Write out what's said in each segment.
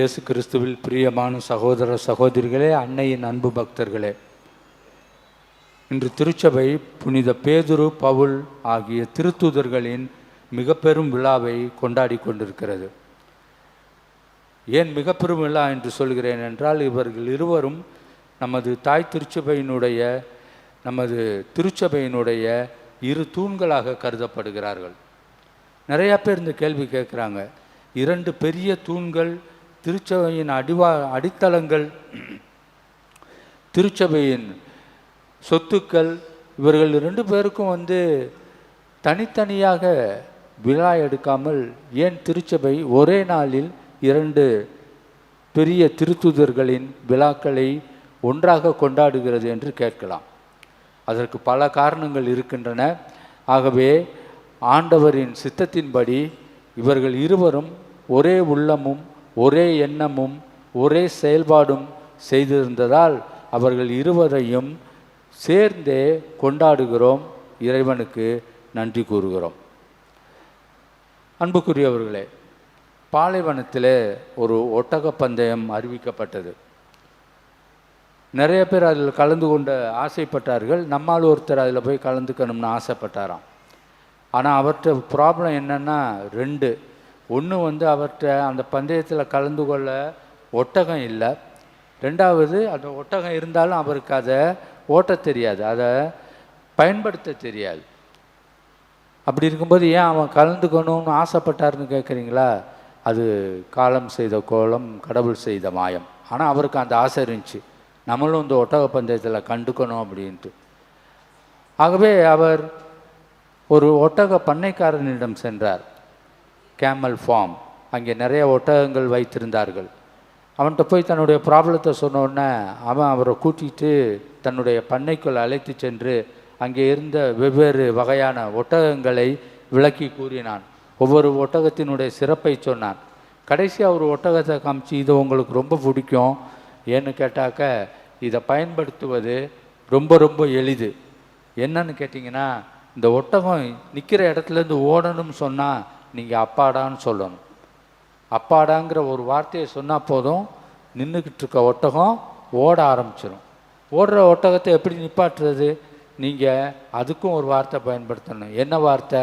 இயேசு கிறிஸ்துவில் பிரியமான சகோதர சகோதரிகளே, அன்னையின் அன்பு பக்தர்களே, இன்று திருச்சபை புனித பேதுரு, பவுல் ஆகிய திருத்தூதர்களின் மிக பெரும் விழாவை கொண்டாடி கொண்டிருக்கிறது. ஏன் மிக பெரும் விழா என்று சொல்கிறேன் என்றால், இவர்கள் இருவரும் நமது தாய் திருச்சபையினுடைய இரு தூண்களாக கருதப்படுகிறார்கள். நிறையா பேர் இந்த கேள்வி கேட்குறாங்க. இரண்டு பெரிய தூண்கள், திருச்சபையின் அடித்தளங்கள், திருச்சபையின் சொத்துக்கள், இவர்கள் ரெண்டு பேருக்கும் தனித்தனியாக விழா எடுக்காமல் ஏன் திருச்சபை ஒரே நாளில் இரண்டு பெரிய திருத்தூதர்களின் விழாக்களை ஒன்றாக கொண்டாடுகிறது என்று கேட்கலாம். அதற்கு பல காரணங்கள் இருக்கின்றன. ஆகவே ஆண்டவரின் சித்தத்தின்படி இவர்கள் இருவரும் ஒரே உள்ளமும் ஒரே எண்ணமும் ஒரே செயல்பாடும் செய்திருந்ததால் அவர்கள் இருவரையும் சேர்ந்தே கொண்டாடுகிறோம். இறைவனுக்கு நன்றி கூறுகிறோம். அன்புக்குரியவர்களே, பாலைவனத்தில் ஒரு ஒட்டக பந்தயம் அறிவிக்கப்பட்டது. நிறைய பேர் அதில் கலந்து கொண்டு ஆசைப்பட்டார்கள். நம்மால் ஒருத்தர் அதில் போய் கலந்துக்கணும்னு ஆசைப்பட்டாராம். ஆனால் அவர்கிட்ட ப்ராப்ளம் என்னென்னா ரெண்டு. ஒன்று அவர்கிட்ட அந்த பந்தயத்தில் கலந்து கொள்ள ஒட்டகம் இல்லை. ரெண்டாவது, அந்த ஒட்டகம் இருந்தாலும் அவருக்கு அதை ஓட்ட தெரியாது, அதை பயன்படுத்த தெரியாது. அப்படி இருக்கும்போது ஏன் அவன் கலந்துக்கணும்னு ஆசைப்பட்டார்னு கேட்குறீங்களா? அது காலம் செய்த கோலம், கடவுள் செய்த மாயம். ஆனால் அவருக்கு அந்த ஆசை இருந்துச்சு, நம்மளும் இந்த ஒட்டக பந்தயத்தில் கண்டுக்கணும் அப்படின்ட்டு. ஆகவே அவர் ஒரு ஒட்டக பண்ணைக்காரனிடம் சென்றார். கேமல் ஃபார்ம், அங்கே நிறைய ஒட்டகங்கள் வைத்திருந்தார்கள். அவன்கிட்ட போய் தன்னுடைய ப்ராப்ளத்தை சொன்னோடனே அவன் அவரை கூட்டிகிட்டு தன்னுடைய பண்ணைக்குள் அழைத்து சென்று அங்கே இருந்த வெவ்வேறு வகையான ஒட்டகங்களை விளக்கி கூறினான். ஒவ்வொரு ஒட்டகத்தினுடைய சிறப்பை சொன்னான். கடைசியாக ஒரு ஒட்டகத்தை காமிச்சு, இது உங்களுக்கு ரொம்ப பிடிக்கும், ஏன்னு கேட்டாக்க இதை பயன்படுத்துவது ரொம்ப ரொம்ப எளிது. என்னன்னு கேட்டிங்கன்னா, இந்த ஒட்டகம் நிற்கிற இடத்துலேருந்து ஓடணும்னு சொன்னால் நீங்கள் அப்பாடான்னு சொல்லணும். அப்பாடாங்கிற ஒரு வார்த்தையை சொன்னால் போதும், நின்றுக்கிட்டு இருக்க ஒட்டகம் ஓட ஆரம்பிச்சிடும். ஓடுற ஒட்டகத்தை எப்படி நிப்பாட்டுறது? நீங்கள் அதுக்கும் ஒரு வார்த்தை பயன்படுத்தணும். என்ன வார்த்தை?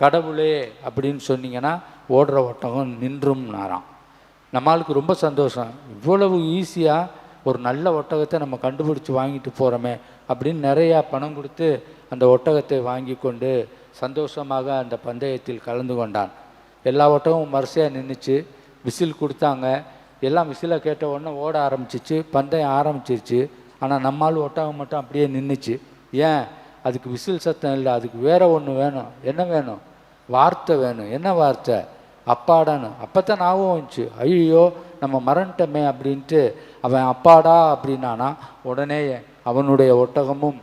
கடவுளே அப்படின்னு சொன்னீங்கன்னா ஓடுற ஒட்டகம் நின்றும்னாராம். நம்மளுக்கு ரொம்ப சந்தோஷம், இவ்வளவு ஈஸியாக ஒரு நல்ல ஒட்டகத்தை நம்ம கண்டுபிடிச்சி வாங்கிட்டு போகிறோமே அப்படின்னு நிறையா பணம் கொடுத்து அந்த ஒட்டகத்தை வாங்கி கொண்டு சந்தோஷமாக அந்த பந்தயத்தில் கலந்து கொண்டான். எல்லா ஒட்டகமும் வரிசையாக நின்றுச்சு. விசில் கொடுத்தாங்க. எல்லாம் விசிலை கேட்ட உடனே ஓட ஆரம்பிச்சிச்சு. பந்தயம் ஆரம்பிச்சிருச்சு. ஆனால் நம்மால் ஒட்டகம் மட்டும் அப்படியே நின்றுச்சு. ஏன்? அதுக்கு விசில் சத்தம் இல்லை, அதுக்கு வேற ஒன்று வேணும். என்ன வேணும்? வார்த்தை வேணும். என்ன வார்த்தை? அப்பாடான்னு. அப்போ தான் ஞாபகம் வந்துச்சு, ஐயோ நம்ம மறந்துட்டோமே அப்படின்ட்டு அவன் அப்பாடா அப்படின்னானா. உடனே அவனுடைய ஒட்டகமும்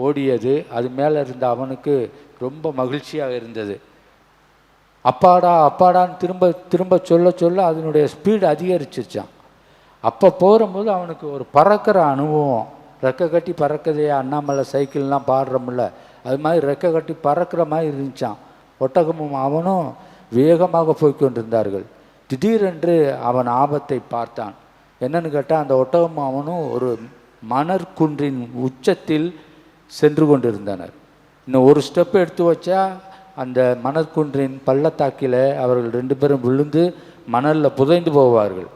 ஓடியது. அது மேலே இருந்த அவனுக்கு ரொம்ப மகிழ்ச்சியாக இருந்தது. அப்பாடா அப்பாடான்னு திரும்ப திரும்ப சொல்ல சொல்ல அதனுடைய ஸ்பீடு அதிகரிச்சிருச்சான். அப்போ போகும்போது அவனுக்கு ஒரு பறக்கிற அனுபவம். ரெக்கை கட்டி பறக்கதையே, அண்ணாமலை சைக்கிள்லாம் பாடுறோம்ல, அது மாதிரி ரெக்கை கட்டி பறக்கிற மாதிரி இருந்துச்சான். ஒட்டகமும் அவனும் வேகமாக போய்கொண்டிருந்தார்கள். திடீரென்று அவன் ஆபத்தை பார்த்தான். என்னன்னு கேட்டால், அந்த ஒட்டகமும் அவனும் ஒரு மணற்குன்றின் உச்சத்தில் சென்று கொண்டிருந்தனர். இன்னும் ஒரு ஸ்டெப் எடுத்து வச்சா அந்த மணற்குன்றின் பள்ளத்தாக்கில் அவர்கள் ரெண்டு பேரும் விழுந்து மணலில் புதைந்து போவார்கள்.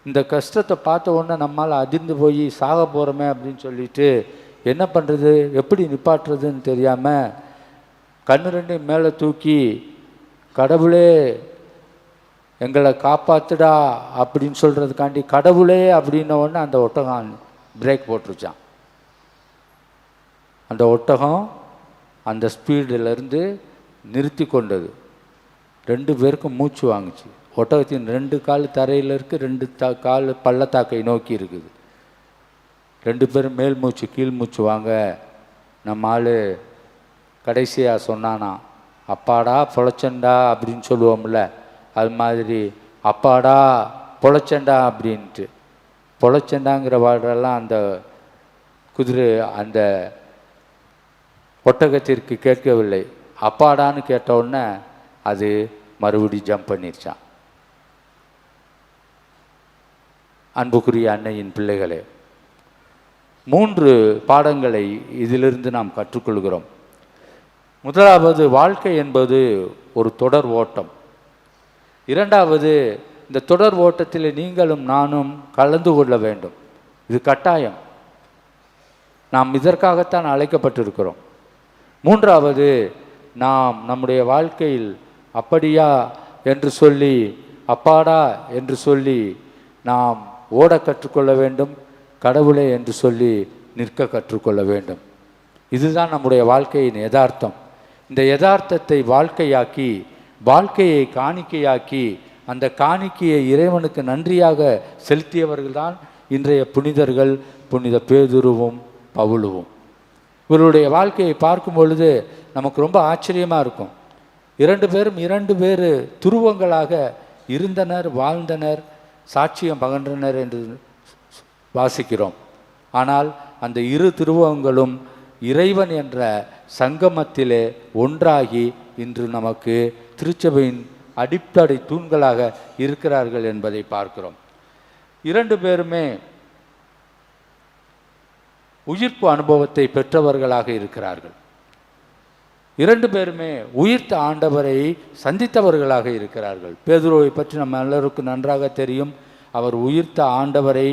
இந்த கஷ்டத்தை பார்த்த உடனே நம்மால் அதிர்ந்து போய் சாக போகிறோமே அப்படின்னு சொல்லிட்டு என்ன பண்ணுறது, எப்படி நிப்பாட்டுறதுன்னு தெரியாமல் கண்ணு ரெண்டையும் மேலே தூக்கி, கடவுளே எங்களை காப்பாத்துடா அப்படின்னு சொல்கிறதுக்காண்டி கடவுளே அப்படின்ன உடனே அந்த ஒட்டகம் பிரேக் போட்டுருச்சான். அந்த ஒட்டகம் அந்த ஸ்பீடிலிருந்து நிறுத்தி கொண்டது. ரெண்டு பேருக்கும் மூச்சு வாங்குச்சு. ஒட்டகத்தின் ரெண்டு கால் தரையில் இருக்குது, ரெண்டு கால் பள்ளத்தாக்கை நோக்கி இருக்குது. ரெண்டு பேரும் மேல் மூச்சு கீழ் மூச்சு வாங்க. நம்ம ஆள் கடைசியாக சொன்னானா, அப்பாடா பொழைச்சண்டா அப்படின்னு சொல்லுவோம்ல, அது மாதிரி அப்பாடா பொழைச்சண்டா அப்படின்ட்டு. பொழைச்சண்டாங்கிற வார்டெல்லாம் அந்த குதிரை அந்த ஒட்டகத்திற்கு கேட்கவில்லை. அப்பாடான்னு கேட்ட உடனே அது மறுபடி ஜம்ப் பண்ணிருச்சான். அன்புக்குரிய அன்னையின் பிள்ளைகளே, 3 பாடங்களை இதிலிருந்து நாம் கற்றுக்கொள்கிறோம். முதலாவது, வாழ்க்கை என்பது ஒரு தொடர் ஓட்டம். இரண்டாவது, இந்த தொடர் ஓட்டத்தில் நீங்களும் நானும் கலந்து கொள்ள வேண்டும். இது கட்டாயம். நாம் இதற்காகத்தான் அழைக்கப்பட்டிருக்கிறோம். மூன்றாவது, நாம் நம்முடைய வாழ்க்கையில் அப்படியா என்று சொல்லி, அப்பாடா என்று சொல்லி நாம் ஓட கற்றுக்கொள்ள வேண்டும், கடவுளே என்று சொல்லி நிற்க கற்றுக்கொள்ள வேண்டும். இதுதான் நம்முடைய வாழ்க்கையின் யதார்த்தம். இந்த யதார்த்தத்தை வாழ்க்கையாக்கி, வாழ்க்கையை காணிக்கையாக்கி, அந்த காணிக்கையை இறைவனுக்கு நன்றியாக செலுத்தியவர்கள்தான் இன்றைய புனிதர்கள், புனித பேதுருவும் பவுலுவும். இவருடைய வாழ்க்கையை பார்க்கும் பொழுது நமக்கு ரொம்ப ஆச்சரியமாக இருக்கும். 2 பேரும் 2 வேறு துருவங்களாக இருந்தனர், வாழ்ந்தனர், சாட்சியம் பகன்றனர் என்று வாசிக்கிறோம். ஆனால் அந்த 2 துருவங்களும் இறைவன் என்ற சங்கமத்திலே ஒன்றாகி இன்று நமக்கு திருச்சபையின் அடிப்படை தூண்களாக இருக்கிறார்கள் என்பதை பார்க்கிறோம். 2 பேருமே உயிர்ப்பு அனுபவத்தை பெற்றவர்களாக இருக்கிறார்கள். 2 பேருமே உயிர்த்த ஆண்டவரை சந்தித்தவர்களாக இருக்கிறார்கள். பேதுருவை பற்றி நம்ம எல்லாருக்கும் நன்றாக தெரியும். அவர் உயிர்த்த ஆண்டவரை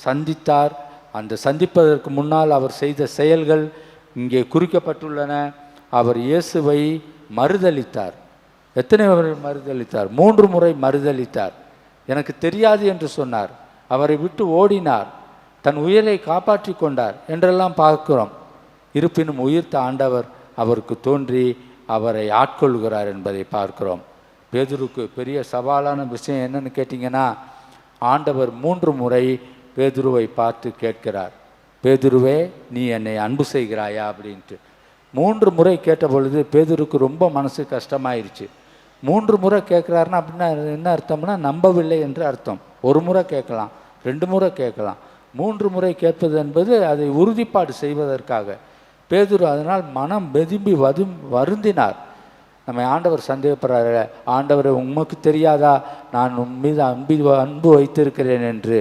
சந்தித்தார். அந்த சந்திப்பதற்கு முன்னால் அவர் செய்த செயல்கள் இங்கே குறிக்கப்பட்டுள்ளன. அவர் இயேசுவை மறுதலித்தார். எத்தனை முறை மறுதலித்தார்? 3 முறை மறுதலித்தார். எனக்கு தெரியாது என்று சொன்னார். அவரை விட்டு ஓடினார். தன் உயிரை காப்பாற்றி கொண்டார் என்றெல்லாம் பார்க்கிறோம். இருப்பினும் உயிர்த்த ஆண்டவர் அவருக்கு தோன்றி அவரை ஆட்கொள்கிறார் என்பதை பார்க்கிறோம். பேதுருக்கு பெரிய சவாலான விஷயம் என்னன்னு கேட்டிங்கன்னா, ஆண்டவர் 3 முறை பேதுருவை பார்த்து கேட்கிறார், பேதுருவே, நீ என்னை அன்பு செய்கிறாயா அப்படின்ட்டு. 3 முறை கேட்ட பொழுது பேதுருக்கு ரொம்ப மனசு கஷ்டமாயிருச்சு. 3 முறை கேட்குறாருன்னா அப்படின்னா என்ன அர்த்தம்னா, நம்பவில்லை என்று அர்த்தம். 1 முறை கேட்கலாம், 2 முறை கேட்கலாம். 3 முறை கேட்பது என்பது அதை உறுதிப்பாடு செய்வதற்காக. பேதுரு அதனால் மனம் வெதும்பி வருந்தினார். நம்ம ஆண்டவர் சந்தேகப்படுறாரு, ஆண்டவரை உமக்கு தெரியாதா நான் உன் மீது அன்பு வைத்திருக்கிறேன் என்று.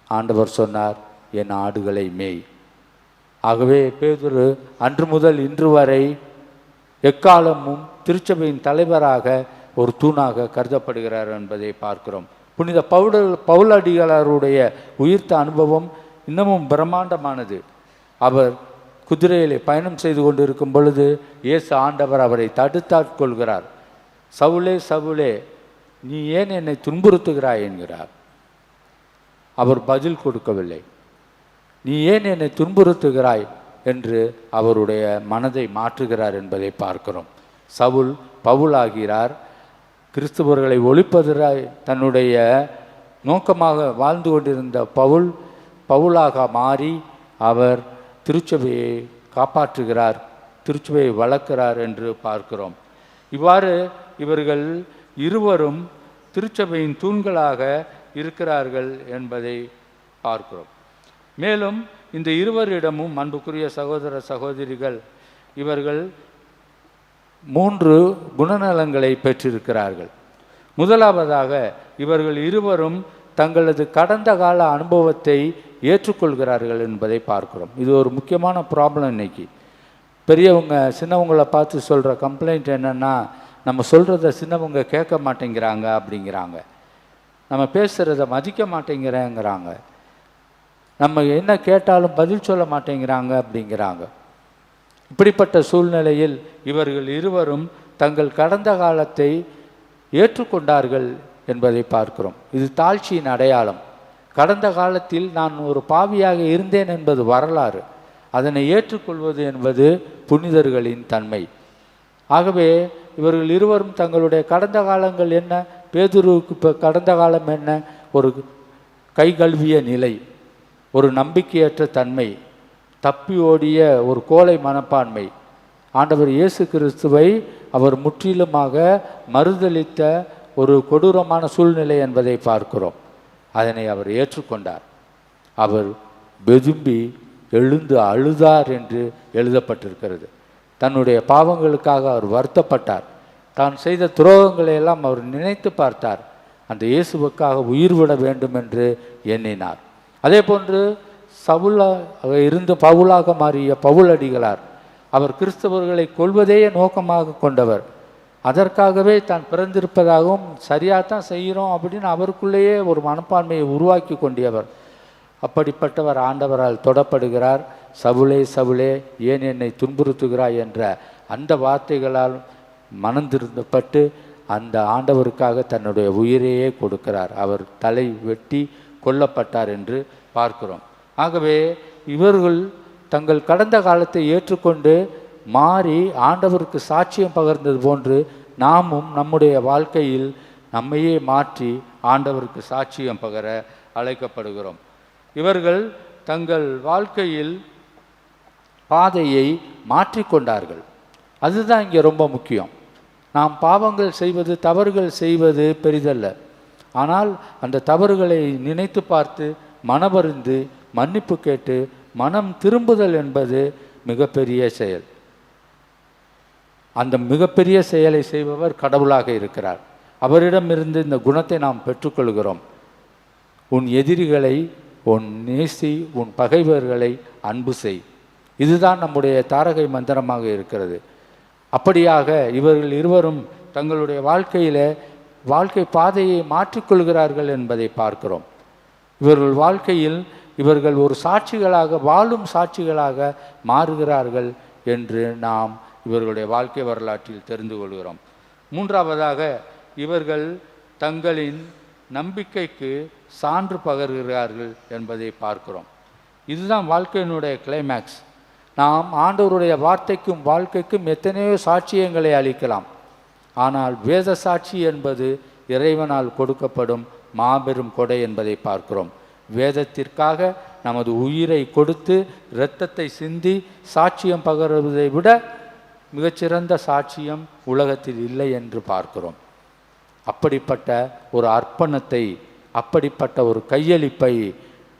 ஆண்டவர் சொன்னார், என் ஆடுகளை மேய். ஆகவே பேதுரு அன்று முதல் இன்று வரை எக்காலமும் திருச்சபையின் தலைவராக ஒரு தூணாக கருதப்படுகிறார் என்பதை பார்க்கிறோம். புனித பவுலடிகளாருடைய உயிர்த்த அனுபவம் இன்னமும் பிரம்மாண்டமானது. அவர் குதிரையிலே பயணம் செய்து கொண்டிருக்கும் பொழுது இயேசு ஆண்டவர் அவரை தடுத்தாட்கொள்கிறார். சவுலே சவுலே, நீ ஏன் என்னை துன்புறுத்துகிறாய் என்கிறார். அவர் பதில் கொடுக்கவில்லை. நீ ஏன் என்னை துன்புறுத்துகிறாய் என்று அவருடைய மனதை மாற்றுகிறார் என்பதை பார்க்கிறோம். சவுல் பவுலாகிறார். கிறிஸ்துவர்களை ஒழிப்பதாய் தன்னுடைய நோக்கமாக வாழ்ந்து கொண்டிருந்த பவுலாக மாறி அவர் திருச்சபையை காப்பாற்றுகிறார், திருச்சபையை வளர்க்கிறார் என்று பார்க்கிறோம். இவ்வாறு இவர்கள் இருவரும் திருச்சபையின் தூண்களாக இருக்கிறார்கள் என்பதை பார்க்கிறோம். மேலும் இந்த இருவரிடமும் அன்புக்குரிய சகோதர சகோதரிகள், இவர்கள் 3 குணநலங்களை பெற்றிருக்கிறார்கள். முதலாவதாக இவர்கள் இருவரும் தங்களது கடந்த கால அனுபவத்தை ஏற்றுக்கொள்கிறார்கள் என்பதை பார்க்கிறோம். இது ஒரு முக்கியமான ப்ராப்ளம். இன்னைக்கு பெரியவங்க சின்னவங்களை பார்த்து சொல்கிற கம்ப்ளைண்ட் என்னென்னா, நம்ம சொல்கிறத சின்னவங்க கேட்க மாட்டேங்கிறாங்க அப்படிங்கிறாங்க, நம்ம பேசுகிறத மதிக்க மாட்டேங்கிறேங்கிறாங்க, நம்ம என்ன கேட்டாலும் பதில் சொல்ல மாட்டேங்கிறாங்க அப்படிங்கிறாங்க. இப்படிப்பட்ட சூழ்நிலையில் இவர்கள் இருவரும் தங்கள் கடந்த காலத்தை ஏற்றுக்கொண்டார்கள் என்பதை பார்க்கிறோம். இது தாழ்ச்சியின் அடையாளம். கடந்த காலத்தில் நான் ஒரு பாவியாக இருந்தேன் என்பது வரலாறு. அதனை ஏற்றுக்கொள்வது என்பது புனிதர்களின் தன்மை. ஆகவே இவர்கள் இருவரும் தங்களுடைய கடந்த காலங்கள் என்ன, பேதுருவுக்கு இப்போ கடந்த காலம் என்ன, ஒரு கைகழுவிய நிலை, ஒரு நம்பிக்கையற்ற தன்மை, தப்பி ஓடிய ஒரு கோழை மனப்பான்மை, ஆண்டவர் இயேசு கிறிஸ்துவை அவர் முற்றிலுமாக மறுதலித்த ஒரு கொடூரமான சூழ்நிலை என்பதை பார்க்கிறோம். அதனை அவர் ஏற்றுக்கொண்டார். அவர் வெதும்பி எழுந்து அழுதார் என்று எழுதப்பட்டிருக்கிறது. தன்னுடைய பாவங்களுக்காக அவர் வருத்தப்பட்டார். தான் செய்த துரோகங்களை எல்லாம் அவர் நினைத்து பார்த்தார். அந்த இயேசுவுக்காக உயிர் விட வேண்டும் என்று எண்ணினார். அதே போன்று சவுலாக இருந்து பவுலாக மாறிய பவுலடிகளார், அவர் கிறிஸ்தவர்களை கொல்வதையே நோக்கமாக கொண்டவர். அதற்காகவே தான் பிறந்திருப்பதாகவும் சரியாகத்தான் செய்கிறோம் அப்படின்னு அவருக்குள்ளேயே ஒரு மனப்பான்மையை உருவாக்கி கொண்டியவர். அப்படிப்பட்டவர் ஆண்டவரால் தொடப்படுகிறார். சவுலே சவுலே ஏன் என்னை துன்புறுத்துகிறாய் என்ற அந்த வார்த்தைகளால் மனந்திருந்தப்பட்டு அந்த ஆண்டவருக்காக தன்னுடைய உயிரையே கொடுக்கிறார். அவர் தலை வெட்டி கொல்லப்பட்டார் என்று பார்க்கிறோம். ஆகவே இவர்கள் தங்கள் கடந்த காலத்தை ஏற்றுக்கொண்டு மாறி ஆண்டவருக்கு சாட்சியம் பகர்ந்தது போன்று நாமும் நம்முடைய வாழ்க்கையில் நம்மையே மாற்றி ஆண்டவருக்கு சாட்சியம் பகர அழைக்கப்படுகிறோம். இவர்கள் தங்கள் வாழ்க்கையில் பாதையை மாற்றிக்கொண்டார்கள். அதுதான் இங்கே ரொம்ப முக்கியம். நாம் பாவங்கள் செய்வது, தவறுகள் செய்வது பெரிதல்ல. ஆனால் அந்த தவறுகளை நினைத்து பார்த்து மனவருந்து மன்னிப்பு கேட்டு மனம் திரும்புதல் என்பது மிகப்பெரிய செயல். அந்த மிகப்பெரிய செயலை செய்பவர் கடவுளாக இருக்கிறார். அவரிடமிருந்து இந்த குணத்தை நாம் பெற்றுக்கொள்கிறோம். உன் எதிரிகளை உன் நேசி, உன் பகைவர்களை அன்பு செய். இதுதான் நம்முடைய தாரகை மந்திரமாக இருக்கிறது. அப்படியாக இவர்கள் இருவரும் தங்களுடைய வாழ்க்கை பாதையை மாற்றிக்கொள்கிறார்கள் என்பதை பார்க்கிறோம். இவர்கள் வாழ்க்கையில் இவர்கள் ஒரு சாட்சிகளாக, வாழும் சாட்சிகளாக மாறுகிறார்கள் என்று நாம் இவர்களுடைய வாழ்க்கை வரலாற்றில் தெரிந்து கொள்கிறோம். மூன்றாவதாக, இவர்கள் தங்களின் நம்பிக்கைக்கு சான்று பகர்கிறார்கள் என்பதை பார்க்கிறோம். இதுதான் வாழ்க்கையினுடைய கிளைமேக்ஸ். நாம் ஆண்டவருடைய வார்த்தைக்கும் வாழ்க்கைக்கும் எத்தனையோ சாட்சியங்களை அளிக்கலாம். ஆனால் வேத சாட்சி என்பது இறைவனால் கொடுக்கப்படும் மாபெரும் கொடை என்பதை பார்க்கிறோம். வேதத்திற்காக நமது உயிரை கொடுத்து இரத்தத்தை சிந்தி சாட்சியம் பகர்வதை விட மிகச்சிறந்த சாட்சியம் உலகத்தில் இல்லை என்று பார்க்கிறோம். அப்படிப்பட்ட ஒரு அர்ப்பணத்தை, அப்படிப்பட்ட ஒரு கையளிப்பை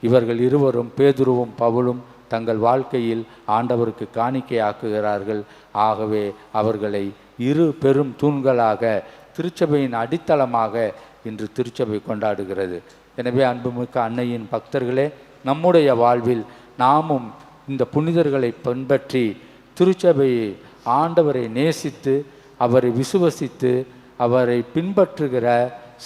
இவர்கள் இருவரும், பேதுருவும் பவுலும், தங்கள் வாழ்க்கையில் ஆண்டவருக்கு காணிக்கையாக்குகிறார்கள். ஆகவே அவர்களை இரு பெரும் தூண்களாக, திருச்சபையின் அடித்தளமாக இன்று திருச்சபை கொண்டாடுகிறது. எனவே அன்புமிக்க அன்னையின் பக்தர்களே, நம்முடைய வாழ்வில் நாமும் இந்த புனிதர்களை பின்பற்றி திருச்சபையை, ஆண்டவரை நேசித்து அவரை விசுவசித்து அவரை பின்பற்றுகிற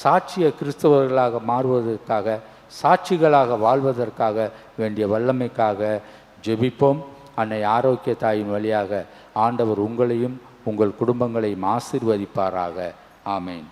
சாட்சிய கிறிஸ்தவர்களாக மாறுவதற்காக, சாட்சிகளாக வாழ்வதற்காக வேண்டிய வல்லமைக்காக ஜெபிப்போம். அன்னை ஆரோக்கிய தாயின் வழியாக ஆண்டவர் உங்களையும் உங்கள் குடும்பங்களையும் ஆசீர்வதிப்பாராக. ஆமேன்.